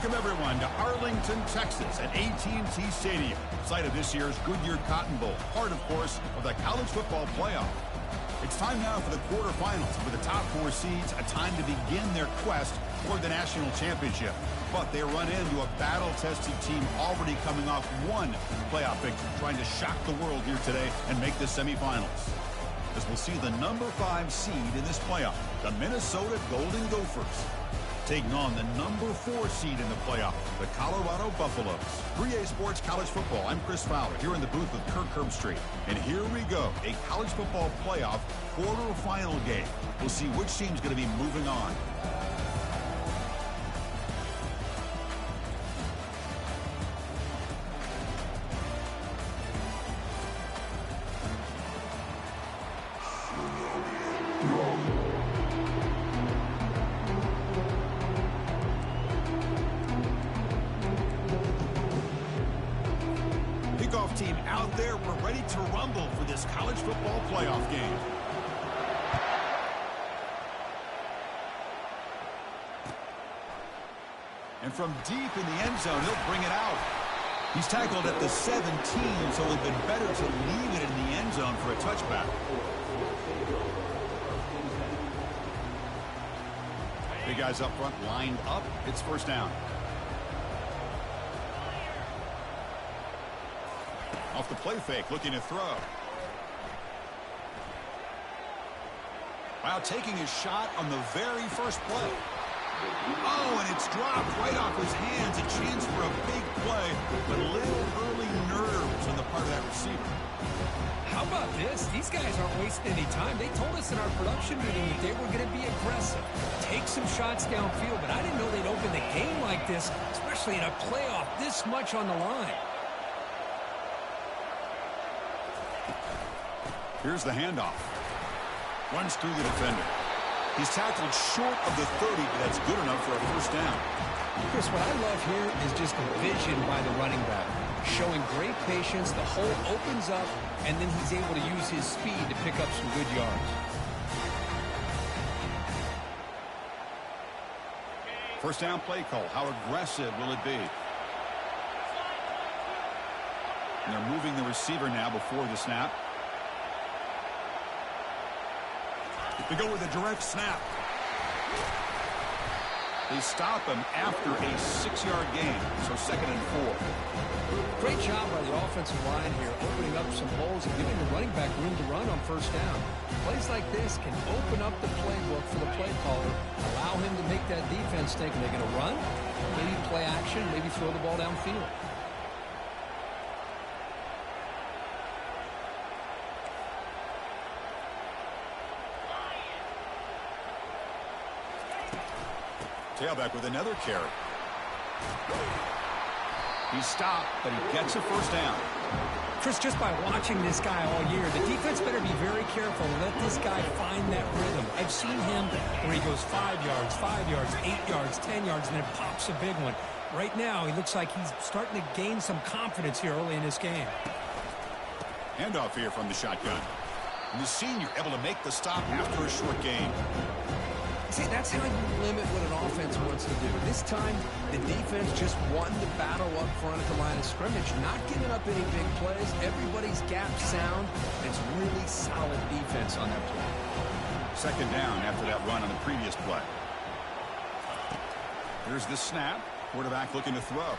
Welcome, everyone, to Arlington, Texas at AT&T Stadium, site of this year's Goodyear Cotton Bowl, part, of course, of the college football playoff. It's time now for the quarterfinals, for the top four seeds, a time to begin their quest toward the national championship. But they run into a battle-tested team already coming off one playoff victory, trying to shock the world here today and make the semifinals. As we'll see the number 5 seed in this playoff, the Minnesota Golden Gophers, taking on the number 4 seed in the playoff, the Colorado Buffaloes. 3A Sports College Football, I'm Chris Fowler, here in the booth with Kirk Herbstreit. And here we go, a college football playoff quarterfinal game. We'll see which team's going to be moving on. Team out there, we're ready to rumble for this college football playoff game. And from deep in the end zone, he'll bring it out. He's tackled at the 17, so it would have been better to leave it in the end zone for a touchback. Big guys up front lined up. It's first down. Off the play fake, looking to throw. Wow, taking his shot on the very first play. Oh, and it's dropped right off his hands. A chance for a big play, but a little early nerves on the part of that receiver. How about this? These guys aren't wasting any time. They told us in our production meeting that they were going to be aggressive, take some shots downfield, but I didn't know they'd open the game like this, especially in a playoff this much on the line. Here's the handoff. Runs through the defender. He's tackled short of the 30, but that's good enough for a first down. Chris, what I love here is just the vision by the running back. Showing great patience, the hole opens up, and then he's able to use his speed to pick up some good yards. First down play call. How aggressive will it be? And they're moving the receiver now before the snap. They go with a direct snap. They stop him after a 6-yard gain, so 2nd and 4. Great job by the offensive line here, opening up some holes and giving the running back room to run on first down. Plays like this can open up the playbook for the play caller, allow him to make that defense think, are they going to run? Maybe play action, maybe throw the ball downfield. Tailback with another carry. He's stopped, but he gets a first down. Chris, just by watching this guy all year, the defense better be very careful and let this guy find that rhythm. I've seen him where he goes 5 yards, 8 yards, 10 yards, and then pops a big one. Right now, he looks like he's starting to gain some confidence here early in this game. Handoff here from the shotgun. And the senior able to make the stop after a short gain. See, that's how you limit what an offense wants to do. This time, the defense just won the battle up front at the line of scrimmage, not giving up any big plays. Everybody's gap sound. It's really solid defense on that play. 2nd down after that run on the previous play. Here's the snap. Quarterback looking to throw.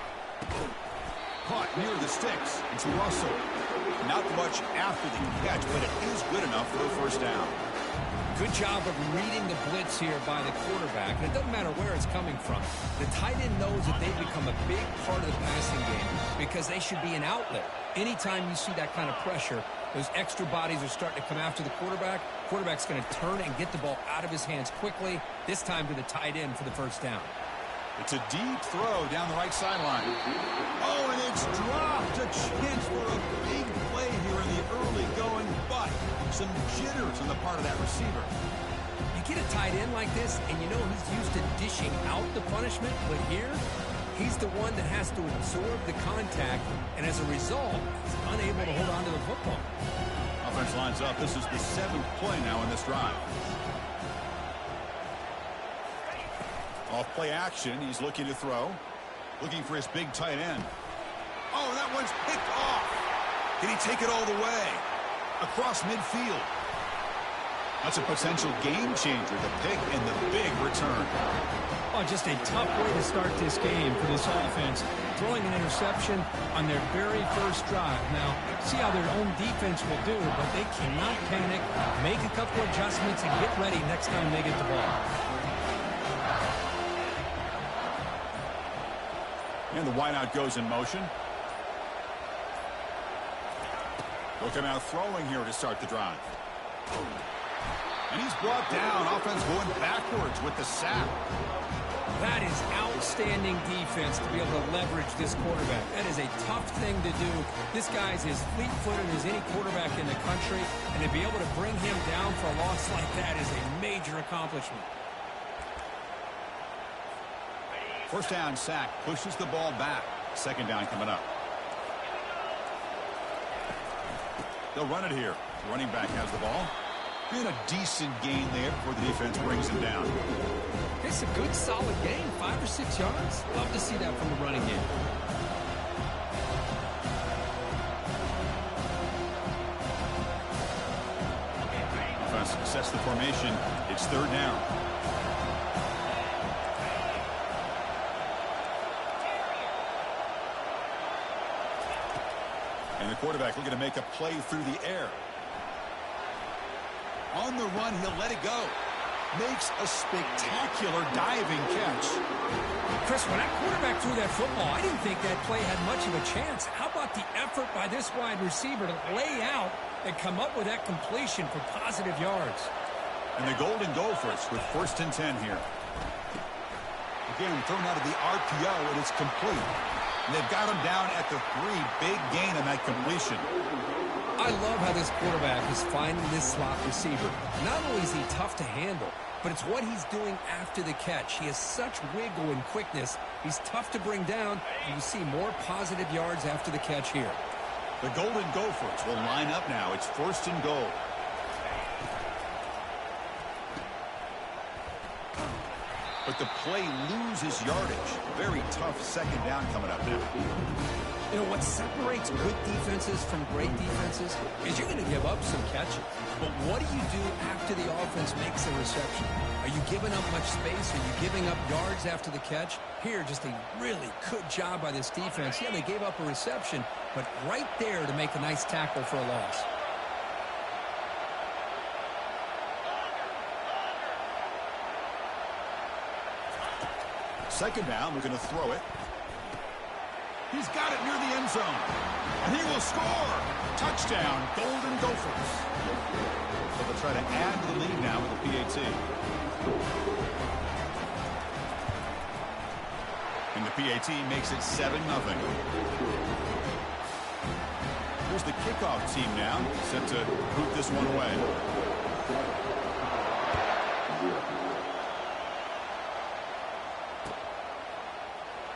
Caught near the sticks. It's Russell. Not much after the catch, but it is good enough for a first down. Good job of reading the blitz here by the quarterback. And it doesn't matter where it's coming from. The tight end knows that they've become a big part of the passing game because they should be an outlet. Anytime you see that kind of pressure, those extra bodies are starting to come after the quarterback. Quarterback's going to turn and get the ball out of his hands quickly, this time to the tight end for the first down. It's a deep throw down the right sideline. Oh, and it's dropped. A chance for a big play here in the early going, but some jitters on the part of that receiver. You get a tight end like this, and you know he's used to dishing out the punishment, but here, he's the one that has to absorb the contact, and as a result, he's unable to hold on to the football. Offense lines up. This is the 7th play now in this drive. Off play action, he's looking to throw. Looking for his big tight end. Oh, that one's picked off. Can he take it all the way? Across midfield. That's a potential game changer, the pick and the big return. Oh, just a tough way to start this game for this offense. Throwing an interception on their very first drive. Now, see how their own defense will do, but they cannot panic. Make a couple adjustments and get ready next time they get the ball. And the wideout goes in motion. They'll come out throwing here to start the drive. And he's brought down. Offense going backwards with the sack. That is outstanding defense to be able to leverage this quarterback. That is a tough thing to do. This guy's as fleet-footed as any quarterback in the country, and to be able to bring him down for a loss like that is a major accomplishment. First down sack pushes the ball back. Second down coming up. They'll run it here. The running back has the ball. And a decent gain there before the defense brings him down. It's a good, solid game. 5 or 6 yards. Love to see that from the running game. Offense sets the formation. It's third down. And the quarterback looking to make a play through the air. On the run, he'll let it go. Makes a spectacular diving catch. Chris, when that quarterback threw that football, I didn't think that play had much of a chance. How about the effort by this wide receiver to lay out and come up with that completion for positive yards? And the Golden Gophers with 1st and 10 here. Again, thrown out of the RPO, and it's complete. And they've got him down at the 3. Big gain on that completion. I love how this quarterback is finding this slot receiver. Not only is he tough to handle, but it's what he's doing after the catch. He has such wiggle and quickness. He's tough to bring down. And you see more positive yards after the catch here. The Golden Gophers will line up now. It's 1st and goal. But the play loses yardage. Very tough second down coming up now. You know, what separates good defenses from great defenses is you're going to give up some catches. But what do you do after the offense makes a reception? Are you giving up much space? Are you giving up yards after the catch? Here, just a really good job by this defense. Yeah, they gave up a reception, but right there to make a nice tackle for a loss. Second down, looking to throw it. He's got it near the end zone. And he will score. Touchdown, Golden Gophers. So they'll try to add to the lead now with the PAT. And the PAT makes it 7-0. Here's the kickoff team now, set to boot this one away.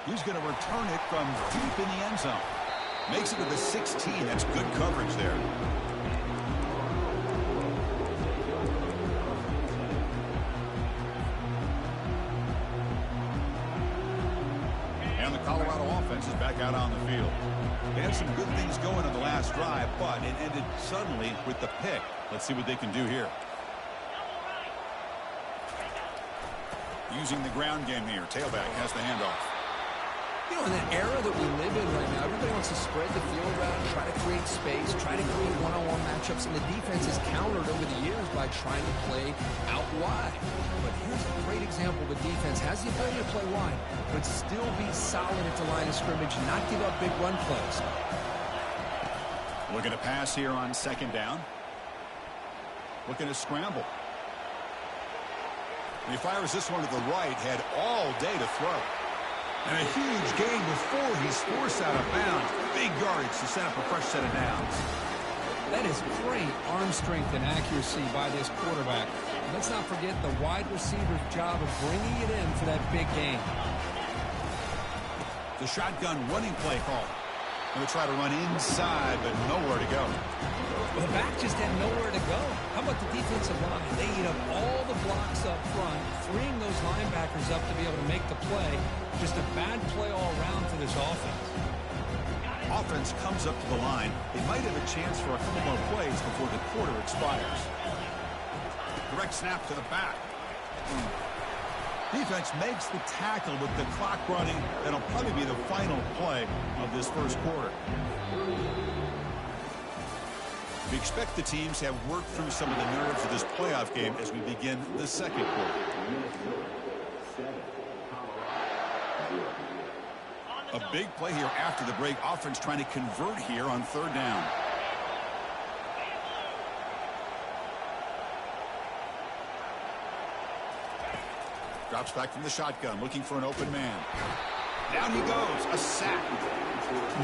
He's going to return it from deep in the end zone. Makes it to the 16. That's good coverage there. And the Colorado offense is back out on the field. They had some good things going on the last drive, but it ended suddenly with the pick. Let's see what they can do here. Using the ground game here. Tailback has the handoff. You know, in the era that we live in right now, everybody wants to spread the field around, try to create space, try to create one-on-one matchups, and the defense has countered over the years by trying to play out wide. But here's a great example of a defense has the ability to play wide, but still be solid at the line of scrimmage and not give up big run plays. Looking to pass here on second down. Looking to scramble. And he fires this one to the right, had all day to throw. And a huge gain before he's forced out of bounds. Big yardage to set up a fresh set of downs. That is great arm strength and accuracy by this quarterback. Let's not forget the wide receiver's job of bringing it in for that big gain. The shotgun running play call. Going to try to run inside, but nowhere to go. Well, the back just had nowhere to go. How about the defensive line? They eat up all the blocks up front, freeing those linebackers up to be able to make the play. Just a bad play all around for this offense. Offense comes up to the line. They might have a chance for a couple more plays before the quarter expires. Direct snap to the back. Defense makes the tackle with the clock running. That'll probably be the final play of this first quarter. We expect the teams to have worked through some of the nerves of this playoff game as we begin the second quarter. A big play here after the break. Offense trying to convert here on third down. Drops back from the shotgun, looking for an open man. Down he goes, a sack.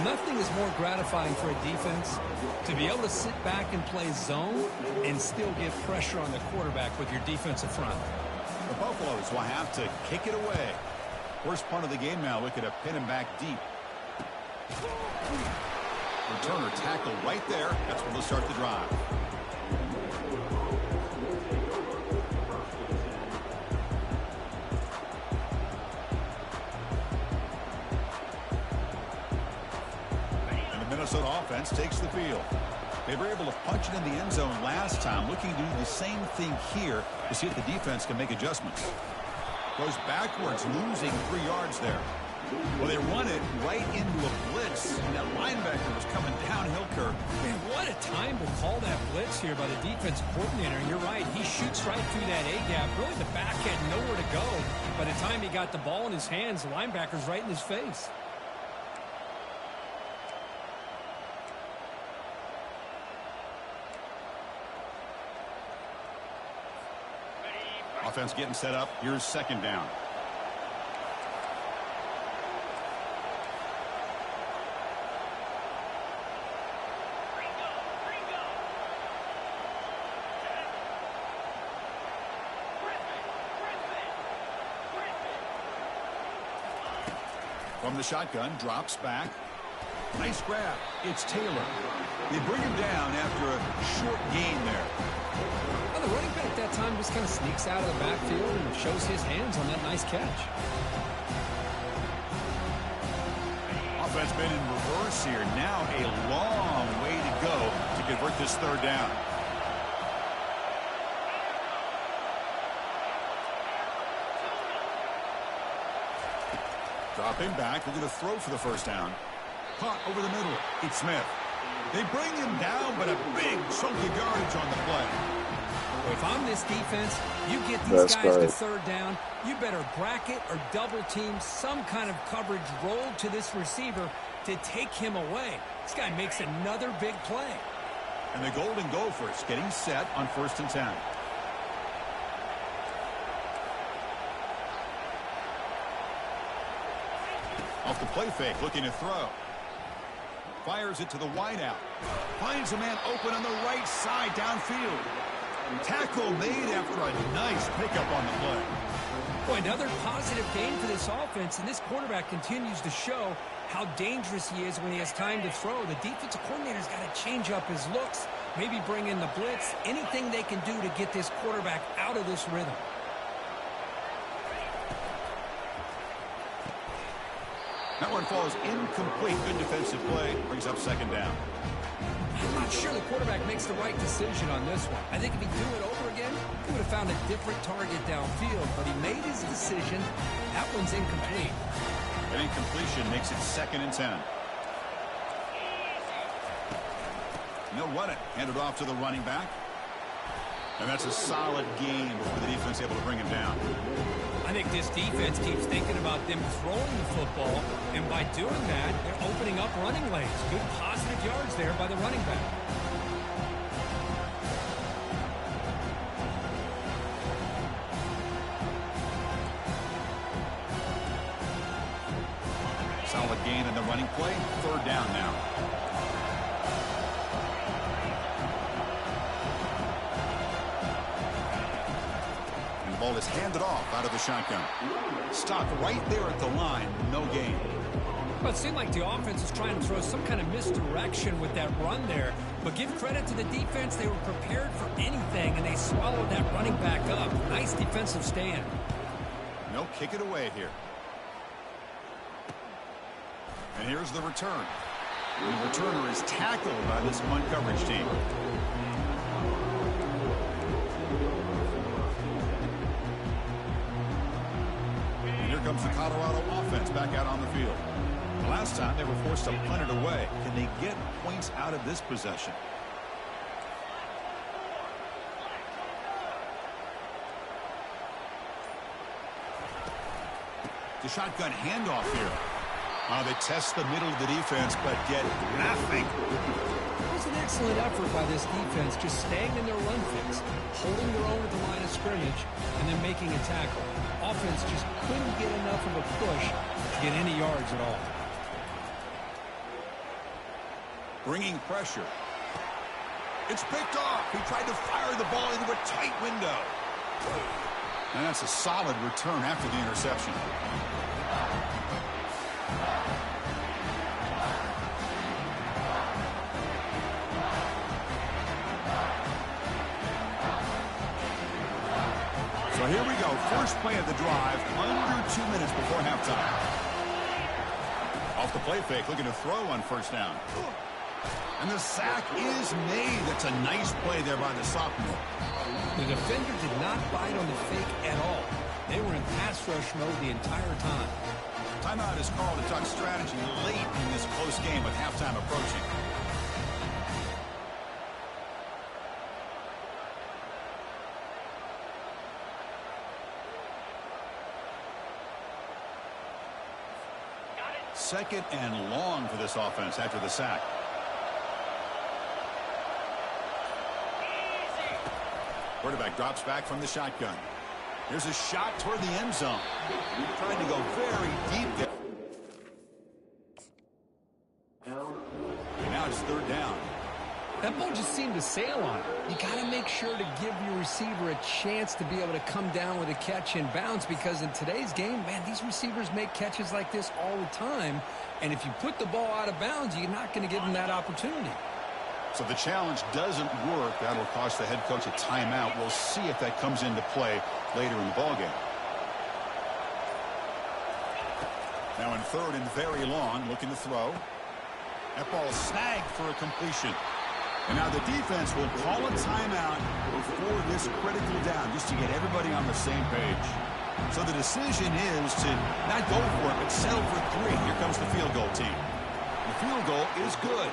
Nothing is more gratifying for a defense to be able to sit back and play zone and still get pressure on the quarterback with your defensive front. The Buffaloes will have to kick it away. Worst part of the game now, looking to pin him back deep. Returner tackle right there. That's where they'll start the drive. Minnesota offense takes the field. They were able to punch it in the end zone last time, looking to do the same thing here to see if the defense can make adjustments. Goes backwards, losing 3 yards there. Well, they run it right into a blitz, and that linebacker was coming downhill, Kirk. Man, what a time to call that blitz here by the defensive coordinator. And you're right, he shoots right through that A-gap. Really, the back had nowhere to go. By the time he got the ball in his hands, the linebacker's right in his face. Offense getting set up. Here's second down. From the shotgun, drops back. Nice grab. It's Taylor. They bring him down after a short gain there. Well, the running back that time just kind of sneaks out of the backfield and shows his hands on that nice catch. Offense been in reverse here. Now a long way to go to convert this third down. Dropping back, looking to throw for the first down. Caught over the middle. It's Smith. They bring him down, but a big chunk of yardage on the play. If I'm this defense, you get these guys to third down, you better bracket or double team some kind of coverage roll to this receiver to take him away. This guy makes another big play. And the Golden Gophers getting set on 1st and 10. Off the play fake, looking to throw. Fires it to the wideout. Finds a man open on the right side downfield. Tackle made after a nice pickup on the play. Boy, another positive game for this offense, and this quarterback continues to show how dangerous he is when he has time to throw. The defensive coordinator's got to change up his looks, maybe bring in the blitz, anything they can do to get this quarterback out of this rhythm. That one falls incomplete. Good defensive play. Brings up second down. I'm not sure the quarterback makes the right decision on this one. I think if he'd do it over again, he would have found a different target downfield, but he made his decision. That one's incomplete. An incompletion makes it 2nd and 10. And they'll run it. Hand it off to the running back. And that's a solid game for the defense able to bring him down. I think this defense keeps thinking about them throwing the football, and by doing that, they're opening up running lanes. Good positive yards there by the running back. Solid gain in the running play. Third down now. The ball is handed off out of the shotgun. Stopped right there at the line. No gain. Well, it seemed like the offense is trying to throw some kind of misdirection with that run there. But give credit to the defense. They were prepared for anything, and they swallowed that running back up. Nice defensive stand. They'll kick it away here. And here's the return. The returner is tackled by this punt coverage team. And here comes the Colorado offense back out on the field. The last time they were forced to punt it away. Can they get points out of this possession? The shotgun handoff here. They test the middle of the defense, but get nothing. It was an excellent effort by this defense, just staying in their run fix, holding their own at the line of scrimmage, and then making a tackle. Offense just couldn't get enough of a push to get any yards at all. Bringing pressure. It's picked off. He tried to fire the ball into a tight window. And that's a solid return after the interception. So here we go. First play of the drive, under 2 minutes before halftime. Off the play fake, looking to throw on first down. And the sack is made. That's a nice play there by the sophomore. The defender did not bite on the fake at all. They were in pass rush mode the entire time. Timeout is called to talk strategy late in this close game with halftime approaching. Second and long for this offense after the sack. Quarterback drops back from the shotgun. Here's a shot toward the end zone. Trying to go very deep there. And now it's third down. That ball just seemed to sail on it. You got to make sure to give your receiver a chance to be able to come down with a catch and bounce, because in today's game, man, these receivers make catches like this all the time. And if you put the ball out of bounds, you're not going to give them that opportunity. So the challenge doesn't work. That'll cost the head coach a timeout. We'll see if that comes into play later in the ballgame. Now in third and very long, looking to throw. That ball snagged for a completion. And now the defense will call a timeout before this critical down, just to get everybody on the same page. So the decision is to not go for it, but settle for 3. Here comes the field goal team. The field goal is good.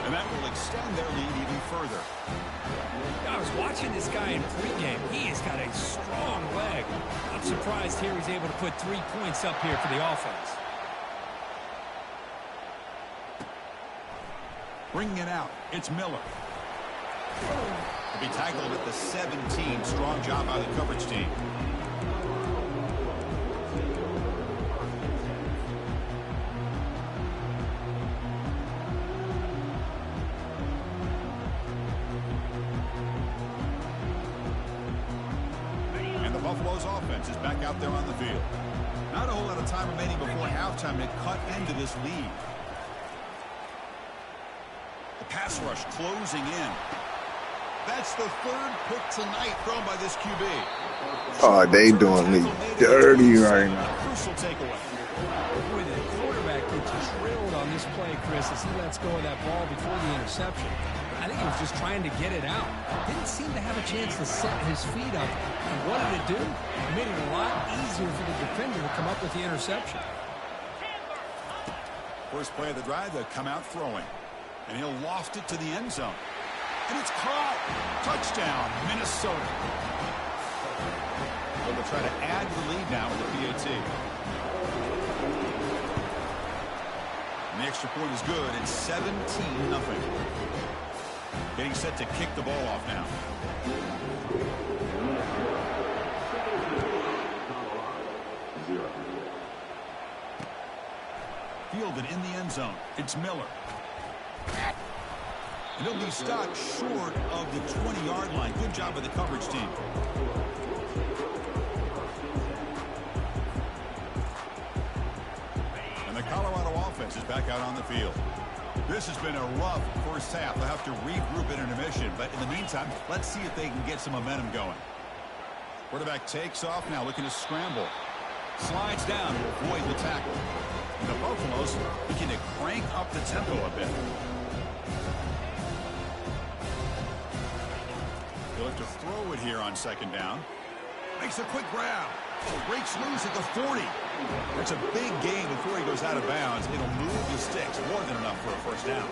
And that will extend their lead even further. I was watching this guy in pregame. He has got a strong leg. I'm surprised here he's able to put 3 points up here for the offense. Bringing it out, it's Miller. He'll be tackled at the 17. Strong job by the coverage team. Buffalo's offense is back out there on the field. Not a whole lot of time remaining before halftime to cut into this lead. The pass rush closing in. That's the third pick tonight thrown by this QB. Oh, they doing me dirty right now. Crucial takeaway. Boy, the quarterback gets drilled on this play, Chris, as he lets go of that ball before the interception. I think he was just trying to get it out. Didn't seem to have a chance to set his feet up. And what did it do? It made it a lot easier for the defender to come up with the interception. First play of the drive, they'll come out throwing. And he'll loft it to the end zone. And it's caught. Touchdown, Minnesota. So they'll try to add to the lead now with the PAT. And the extra point is good. It's 17-0. Getting set to kick the ball off now. Fielded in the end zone. It's Miller. And he'll be stopped short of the 20-yard line. Good job by the coverage team. And the Colorado offense is back out on the field. This has been a rough first half. They'll have to regroup at intermission, but in the meantime, let's see if they can get some momentum going. Quarterback takes off now, looking to scramble. Slides down to avoid the tackle. And the Buffaloes looking to crank up the tempo a bit. They'll have to throw it here on second down. Makes a quick grab. Breaks loose at the 40. That's a big gain before he goes out of bounds. It'll move the sticks, more than enough for a first down.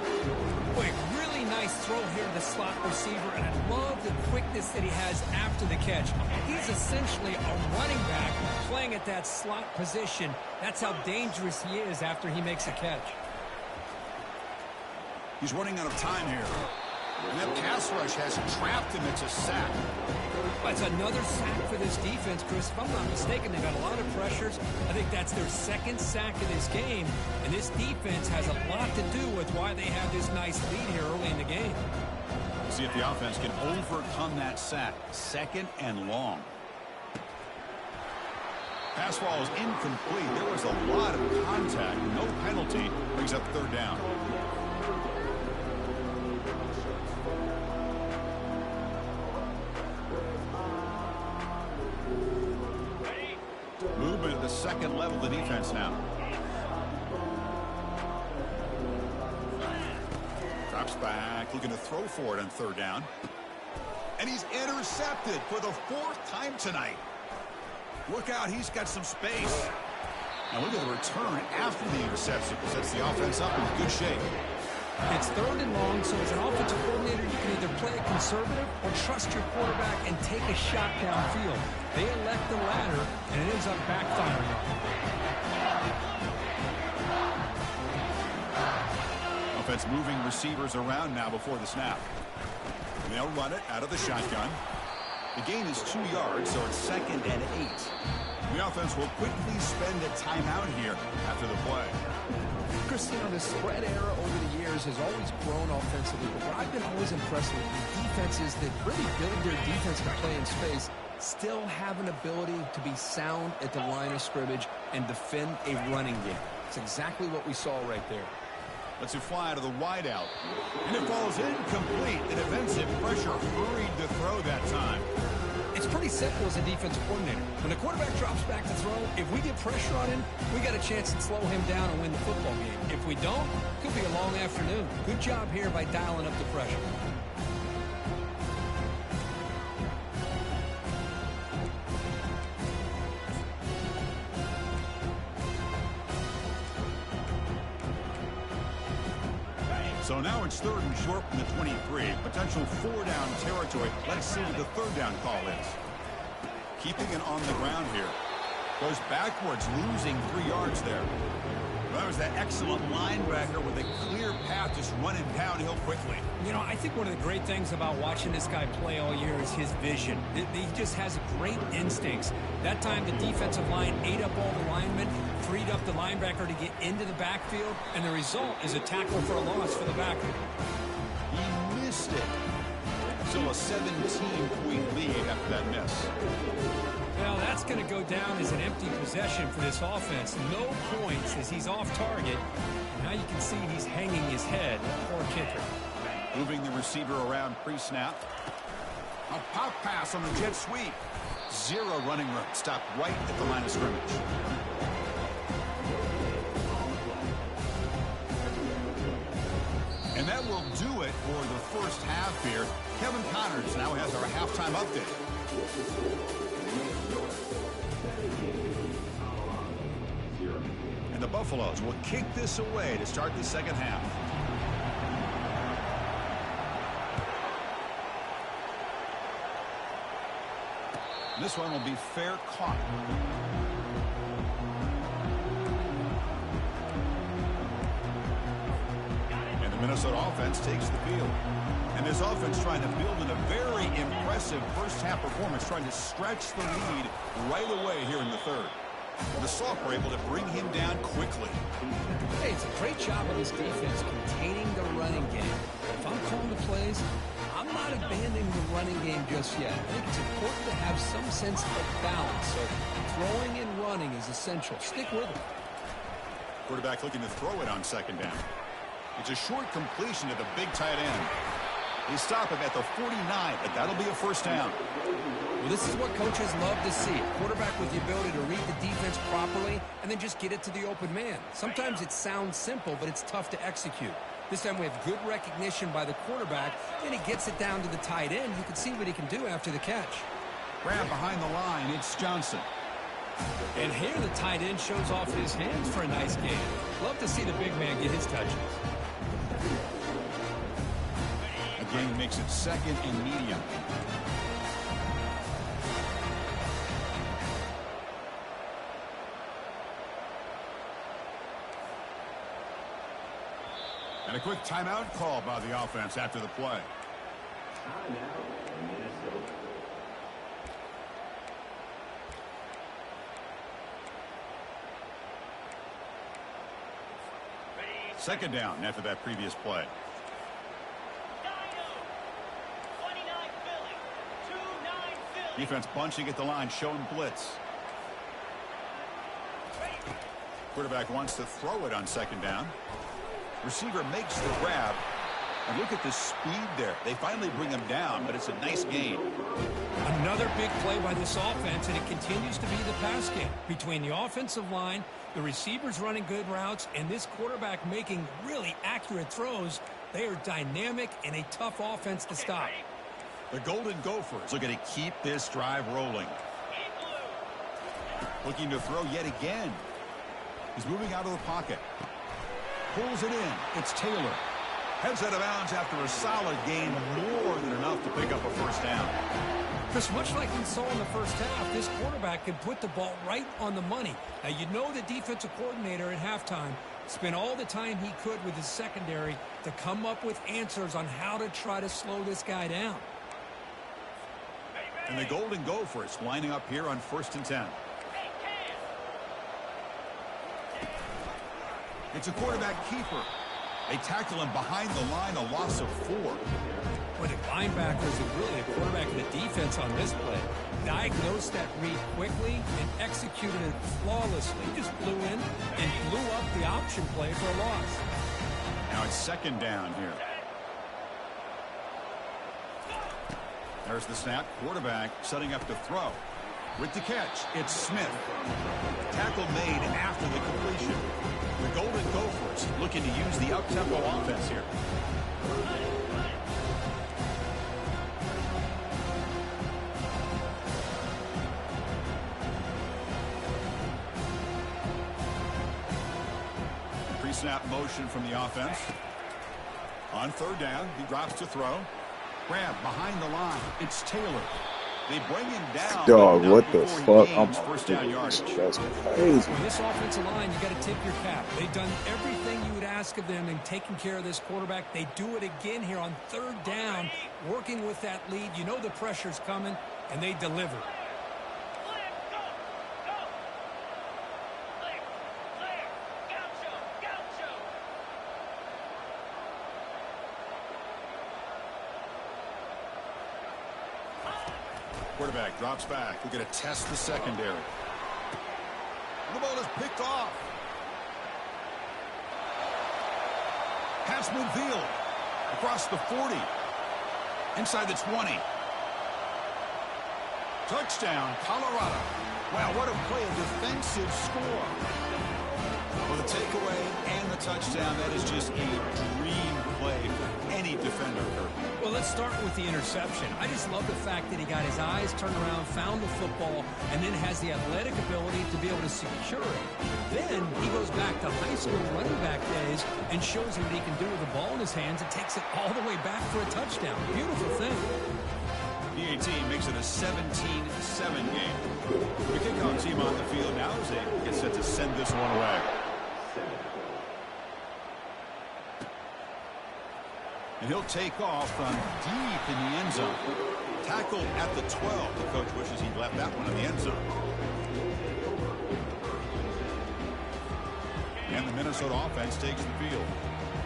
Boy, really nice throw here to the slot receiver, and I love the quickness that he has after the catch. He's essentially a running back playing at that slot position. That's how dangerous he is after he makes a catch. He's running out of time here. And that pass rush has trapped him. It's a sack. That's another sack for this defense, Chris. If I'm not mistaken, they've got a lot of pressures. I think that's their second sack of this game. And this defense has a lot to do with why they have this nice lead here early in the game. See if the offense can overcome that sack. Second and long. Pass ball is incomplete. There was a lot of contact. No penalty. Brings up third down. Movement at the second level of the defense now. Drops back, looking to throw for it on third down. And he's intercepted for the fourth time tonight. Look out, he's got some space. Now look at the return after the interception. Sets the offense up in good shape. It's third and long, so as an offensive coordinator, you can either play it conservative or trust your quarterback and take a shot downfield. They elect the latter, and it ends up backfiring. Offense moving receivers around now before the snap. And they'll run it out of the shotgun. The gain is 2 yards, so it's second and 8. The offense will quickly spend a timeout here after the play. Chris, you know, the spread era over the years has always grown offensively, but what I've been always impressed with the defenses that really build their defense to play in space still have an ability to be sound at the line of scrimmage and defend a running game. It's exactly what we saw right there. Let's fly to the wideout. And it falls incomplete. The defensive pressure hurried to throw that time. It's pretty simple as a defensive coordinator. When the quarterback drops back to throw, if we get pressure on him, we got a chance to slow him down and win the football game. If we don't, it could be a long afternoon. Good job here by dialing up the pressure. So now it's third and short from the 23. Potential 4-down territory. Let's see what the third down call is. Keeping it on the ground here. Goes backwards, losing 3 yards there. Well, that was that excellent linebacker with a clear path, just running downhill quickly. You know, I think one of the great things about watching this guy play all year is his vision. He just has great instincts. That time the defensive line ate up all the linemen, freed up the linebacker to get into the backfield, and the result is a tackle for a loss for the backer. He missed it. Still a 17-point lead after that miss. Well, that's going to go down as an empty possession for this offense. No points as he's off target. Now you can see he's hanging his head. Poor kicker. Moving the receiver around pre-snap. A pop pass on the jet sweep. 0 running room. Stopped right at the line of scrimmage. And that will do it for the first half here. Kevin Connors now has our halftime update. And the Buffaloes will kick this away to start the second half. This one will be fair caught. And the Minnesota offense takes the field. And this offense trying to build in a very impressive first half performance, trying to stretch the lead right away here in the third. And the Soft were able to bring him down quickly. Hey, it's a great job of this defense containing the running game. If I'm calling the plays, I'm not abandoning the running game just yet. I think it's important to have some sense of balance. So throwing and running is essential. Stick with it. Quarterback looking to throw it on second down. It's a short completion to the big tight end. They stop him at the 49, but that'll be a first down. Well, this is what coaches love to see. A quarterback with the ability to read the defense properly and then just get it to the open man. Sometimes it sounds simple, but it's tough to execute. This time we have good recognition by the quarterback, and he gets it down to the tight end. You can see what he can do after the catch. Grab behind the line. It's Johnson. And here the tight end shows off his hands for a nice game. Love to see the big man get his touches. Again, makes it second and medium. And a quick timeout call by the offense after the play. Second down after that previous play. Defense bunching at the line, showing blitz. Quarterback wants to throw it on second down. Receiver makes the grab. And look at the speed there. They finally bring him down, but it's a nice gain. Another big play by this offense, and it continues to be the pass game. Between the offensive line, the receivers running good routes, and this quarterback making really accurate throws, they are dynamic and a tough offense to stop. The Golden Gophers looking to keep this drive rolling. Looking to throw yet again. He's moving out of the pocket. Pulls it in. It's Taylor. Heads out of bounds after a solid gain, more than enough to pick up a first down. Chris, much like we saw in the first half, this quarterback can put the ball right on the money. Now, you know the defensive coordinator at halftime spent all the time he could with his secondary to come up with answers on how to try to slow this guy down. And the Golden Gophers lining up here on 1st and 10. It's a quarterback keeper. They tackle him behind the line, a loss of 4. Well, the linebackers and really the quarterback and the defense on this play diagnosed that read quickly and executed it flawlessly. Just flew in and blew up the option play for a loss. Now it's second down here. There's the snap. Quarterback setting up to throw. With the catch, it's Smith. Tackle made after the completion. The Golden Gophers looking to use the up-tempo offense here. Pre-snap motion from the offense. On third down, he drops to throw. Grab behind the line. It's Taylor. They bring him down. Dog, what the fuck? I'm first down yardage. That's crazy. With this offensive line, you got to tip your cap. They've done everything you would ask of them in taking care of this quarterback. They do it again here on third down, working with that lead. You know the pressure's coming, and they deliver. Quarterback drops back. We're going to test the secondary. And the ball is picked off. Pass midfield. Across the 40. Inside the 20. Touchdown, Colorado. Wow, what a play, a defensive score. Well, the takeaway and the touchdown, that is just a dream play for any defender, Kirk. Well, let's start with the interception. I just love the fact that he got his eyes turned around, found the football, and then has the athletic ability to be able to secure it. Then he goes back to high school running back days and shows you what he can do with the ball in his hands and takes it all the way back for a touchdown. Beautiful thing. PAT makes it a 17-7 game. The kickoff team on the field now as they get set to send this one away. And he'll take off from deep in the end zone. Tackled at the 12. The coach wishes he'd left that one in the end zone. And the Minnesota offense takes the field.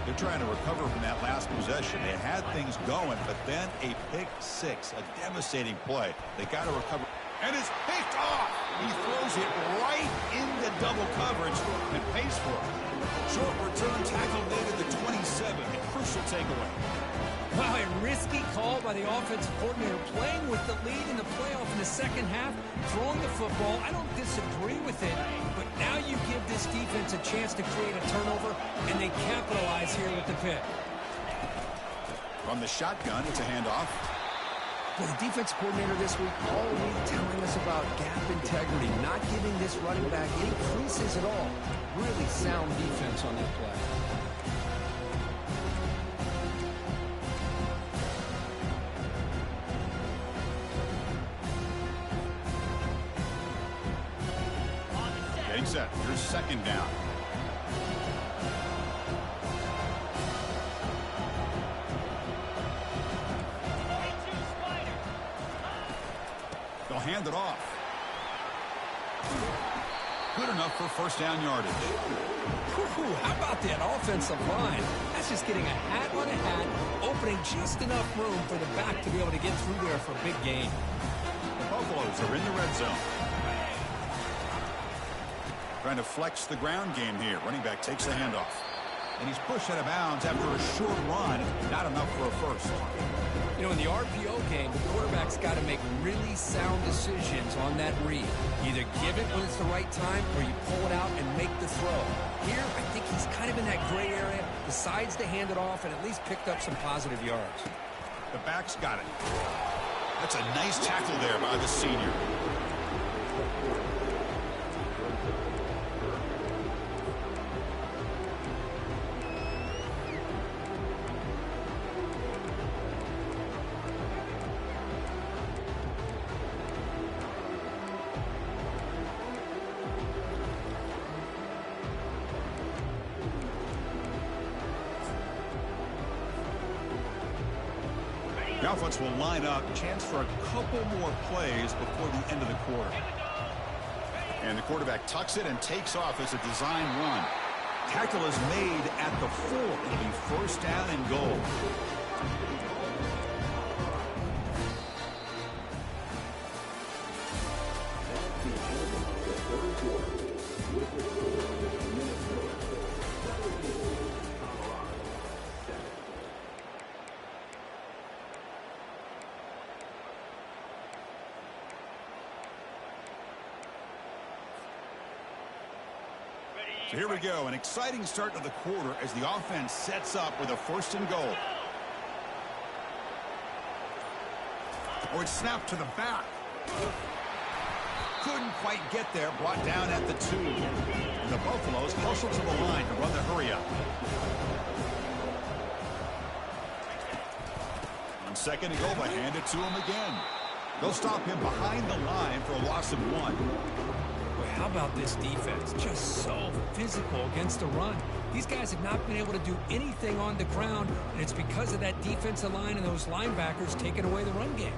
They're trying to recover from that last possession. They had things going, but then a pick six, a devastating play. They got to recover. And it's picked off. He throws it right into double coverage and pays for it. Short return tackle made at the 27. A crucial takeaway. Wow, a risky call by the offensive coordinator, playing with the lead in the playoff in the second half, throwing the football. I don't disagree with it, but now you give this defense a chance to create a turnover, and they capitalize here with the pick. From the shotgun, it's a handoff. Well, the defense coordinator this week all week telling us about gap integrity, not giving this running back any creases at all. Really sound defense on that play. Getting set. Here's second down. They'll hand it off. Good enough for first down yardage. How about that offensive line? That's just getting a hat on a hat, opening just enough room for the back to be able to get through there for a big gain. The Buffaloes are in the red zone. Trying to flex the ground game here. Running back takes the handoff. And he's pushed out of bounds after a short run. Not enough for a first. You know, in the RPO game, the quarterback's got to make really sound decisions on that read. Either give it when it's the right time or you pull it out and make the throw. Here, I think he's kind of in that gray area, decides to hand it off and at least picked up some positive yards. The back's got it. That's a nice tackle there by the senior. The offense will line up. Chance for a couple more plays before the end of the quarter. And the quarterback tucks it and takes off as a design run. Tackle is made at the 4. It'll be first down and goal. So here we go, an exciting start to the quarter as the offense sets up with a first and goal. Or it's snapped to the back. Couldn't quite get there, brought down at the 2. And the Buffaloes hustle to the line to run the hurry up. On second and goal, but hand it to him again. They'll stop him behind the line for a loss of 1. How about this defense? Just so physical against the run. These guys have not been able to do anything on the ground, and it's because of that defensive line and those linebackers taking away the run game.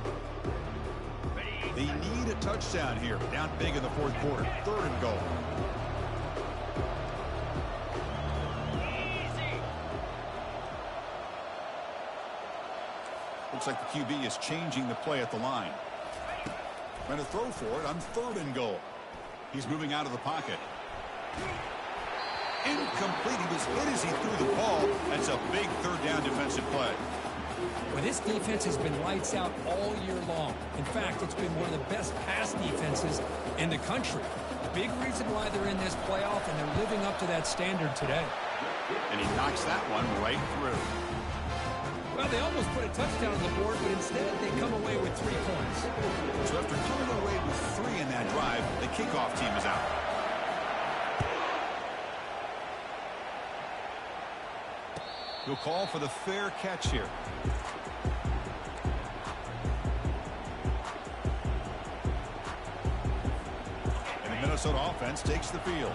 They need a touchdown here. Down big in the fourth quarter. Third and goal. Looks like the QB is changing the play at the line. Trying to throw for it on third and goal. He's moving out of the pocket. Incomplete. He was hit as he threw the ball. That's a big third down defensive play. Well, this defense has been lights out all year long. In fact, it's been one of the best pass defenses in the country. Big reason why they're in this playoff, and they're living up to that standard today. And he knocks that one right through. Well, they almost put a touchdown on the board, but instead they come away with 3 points. So after coming away with 3 in that drive, the kickoff team is out. He'll call for the fair catch here. And the Minnesota offense takes the field.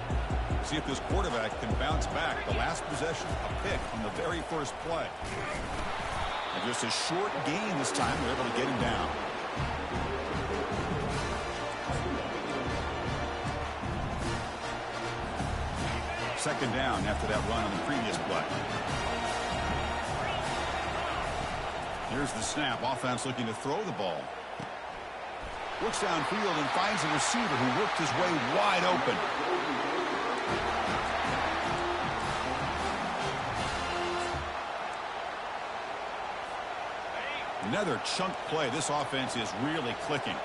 See if this quarterback can bounce back. The last possession, a pick on the very first play. And just a short gain this time. They're able to get him down. Second down after that run on the previous play. Here's the snap. Offense looking to throw the ball. Looks downfield and finds a receiver who worked his way wide open. Another chunk play. This offense is really clicking.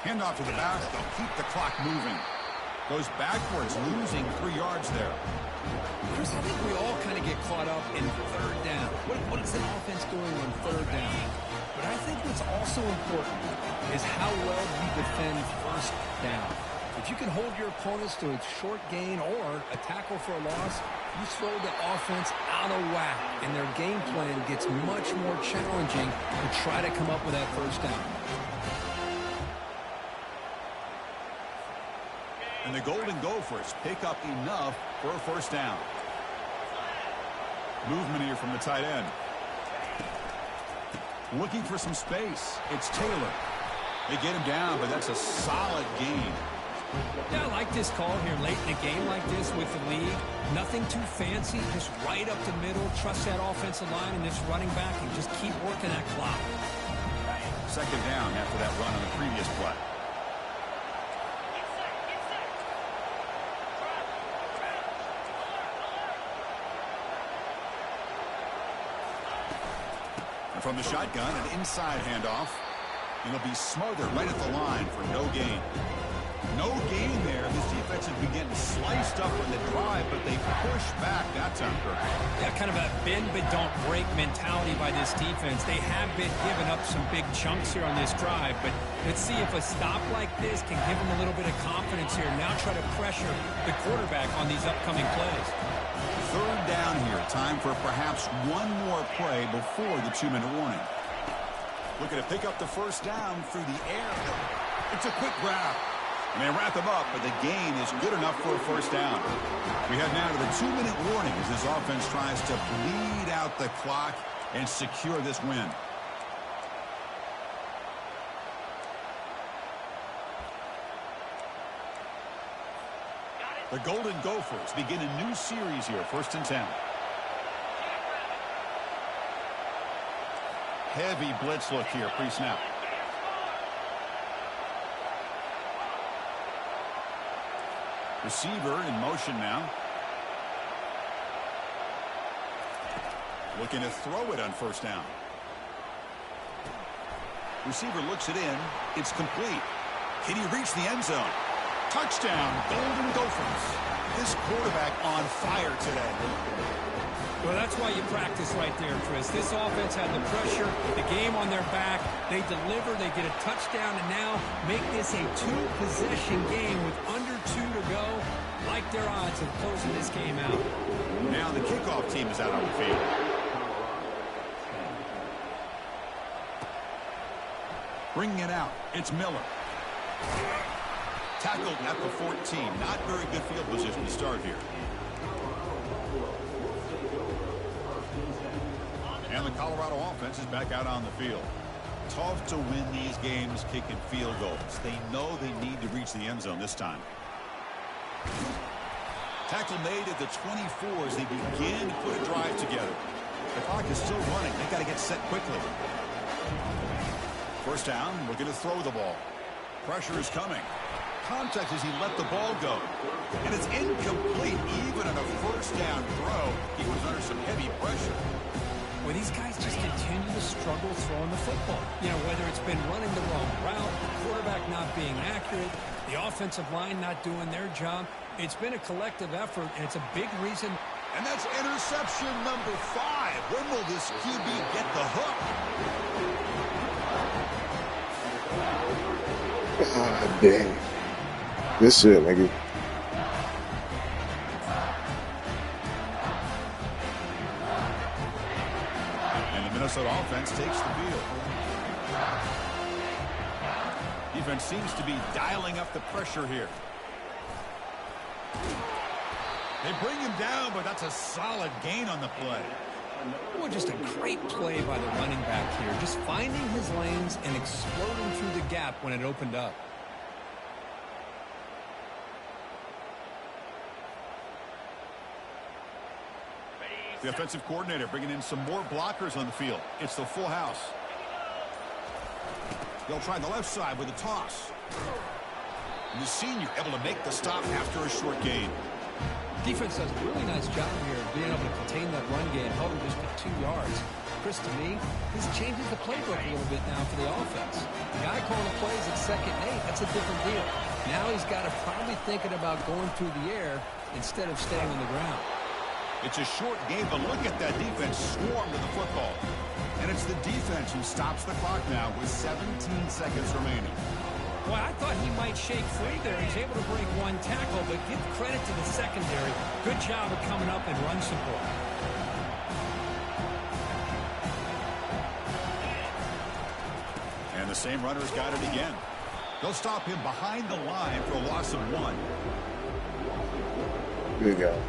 Handoff to the back. They'll keep the clock moving. Goes backwards, losing 3 yards there. Chris, I think we all kind of get caught up in third down. What is an offense doing on third down? But I think what's also important is how well you defend first down. If you can hold your opponents to a short gain or a tackle for a loss, you throw the offense out of whack, and their game plan gets much more challenging to try to come up with that first down. And the Golden Gophers pick up enough for a first down. Movement here from the tight end. Looking for some space. It's Taylor. They get him down, but that's a solid gain. Yeah, I like this call here late in a game like this with the lead. Nothing too fancy, just right up the middle. Trust that offensive line and this running back and just keep working that clock. Second down after that run on the previous play. And from the shotgun, an inside handoff. It'll be smothered right at the line for no gain. No gain there. This defense has been getting sliced up on the drive, but they push back that time, Kirk. Yeah, kind of a bend but don't break mentality by this defense. They have been giving up some big chunks here on this drive, but let's see if a stop like this can give them a little bit of confidence here. Now try to pressure the quarterback on these upcoming plays. Third down here. Time for perhaps one more play before the 2-minute warning. Looking to pick up the first down through the air. It's a quick grab. And they wrap him up, but the gain is good enough for a first down. We head now to the 2-minute warning as this offense tries to bleed out the clock and secure this win. The Golden Gophers begin a new series here, 1st and 10. Heavy blitz look here, pre-snap. Receiver in motion now. Looking to throw it on first down. Receiver looks it in. It's complete. Can he reach the end zone? Touchdown, Golden Gophers. This quarterback on fire today. Well, that's why you practice right there, Chris. This offense had the pressure, the game on their back. They deliver, they get a touchdown, and now make this a 2-possession game with under 2 to go. Like their odds of closing this game out. Now the kickoff team is out on the field. Bringing it out, it's Miller. Tackled at the 14. Not very good field position to start here. And the Colorado offense is back out on the field. Tough to win these games kicking field goals. They know they need to reach the end zone this time. Tackle made at the 24 as they begin to put a drive together. The clock is still running. They've got to get set quickly. First down, looking to throw the ball. Pressure is coming. Contact as he let the ball go. And it's incomplete. Even on a first down throw, he was under some heavy pressure. Well, these guys just continue to struggle throwing the football. You know, whether it's been running the wrong route, the quarterback not being accurate, the offensive line not doing their job. It's been a collective effort, and it's a big reason. And that's interception number 5. When will this QB get the hook? God dang. This shit, nigga. And the Minnesota offense takes the field. Defense seems to be dialing up the pressure here. They bring him down, but that's a solid gain on the play. Well, just a great play by the running back here. Just finding his lanes and exploding through the gap when it opened up. The offensive coordinator bringing in some more blockers on the field. It's the full house. They'll try the left side with a toss. And the senior able to make the stop after a short gain. Defense does a really nice job here of being able to contain that run game, held him just to 2 yards. Chris, to me, this changes the playbook a little bit now for the offense. The guy calling the plays at 2nd and 8, that's a different deal. Now he's got to probably thinking about going through the air instead of staying on the ground. It's a short game, but look at that defense swarm to the football. And it's the defense who stops the clock now with 17 seconds remaining. Well, I thought he might shake free there. He's able to break 1 tackle, but give credit to the secondary. Good job of coming up and run support. And the same runner's got it again. They'll stop him behind the line for a loss of 1. Good guy.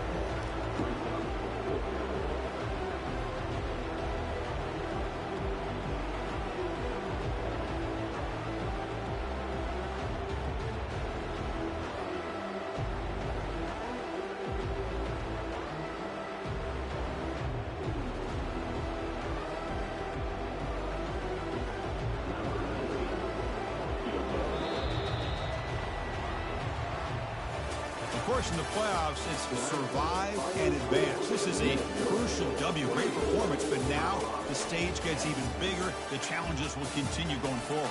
Of course, in the playoffs, it's survive and advance. This is a crucial W. Great performance, but now the stage gets even bigger. The challenges will continue going forward.